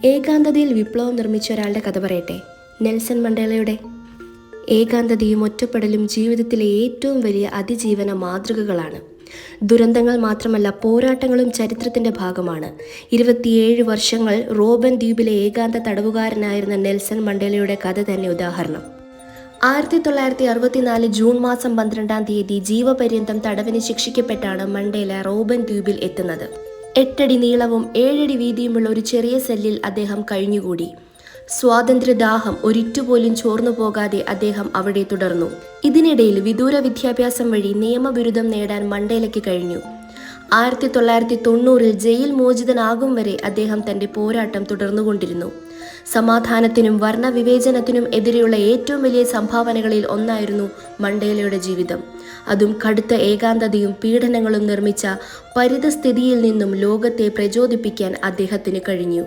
ഏകാന്തതയിൽ വിപ്ലവം നിർമ്മിച്ച ഒരാളുടെ കഥ പറയട്ടെ. നെൽസൺ മണ്ടേലയുടെ. ഏകാന്തതയും ഒറ്റപ്പെടലും ജീവിതത്തിലെ ഏറ്റവും വലിയ അതിജീവന മാതൃകകളാണ്. ദുരന്തങ്ങൾ മാത്രമല്ല, പോരാട്ടങ്ങളും ചരിത്രത്തിൻ്റെ ഭാഗമാണ്. 27 വർഷങ്ങൾ റോബൻ ദ്വീപിലെ ഏകാന്ത തടവുകാരനായിരുന്ന നെൽസൺ മണ്ടേലയുടെ കഥ തന്നെ ഉദാഹരണം. 1964 ജൂൺ മാസം 12-ാം തീയതി ജീവപര്യന്തം തടവിന് ശിക്ഷിക്കപ്പെട്ടാണ് മണ്ടേല റോബൻ ദ്വീപിൽ എത്തുന്നത്. 8 അടി നീളവും 7 അടി വീതിയുമുള്ള ഒരു ചെറിയ സെല്ലിൽ അദ്ദേഹം കഴിഞ്ഞുകൂടി. സ്വാതന്ത്ര്യദാഹം ഒരിറ്റുപോലും ചോർന്നു പോകാതെ അദ്ദേഹം അവിടെ തുടർന്നു. ഇതിനിടയിൽ വിദൂര വിദ്യാഭ്യാസം വഴി നിയമബിരുദം നേടാൻ മണ്ടേലയ്ക്ക് കഴിഞ്ഞു. 1990 ജയിൽ മോചിതനാകും വരെ അദ്ദേഹം തന്റെ പോരാട്ടം തുടർന്നുകൊണ്ടിരുന്നു. സമാധാനത്തിനും വർണ്ണവിവേചനത്തിനും എതിരെയുള്ള ഏറ്റവും വലിയ സംഭാവനകളിൽ ഒന്നായിരുന്നു മണ്ടേലയുടെ ജീവിതം. അതും കടുത്ത ഏകാന്തതയും പീഡനങ്ങളും നിർമ്മിച്ച പരിതസ്ഥിതിയിൽ നിന്നും ലോകത്തെ പ്രചോദിപ്പിക്കാൻ അദ്ദേഹത്തിന് കഴിഞ്ഞു.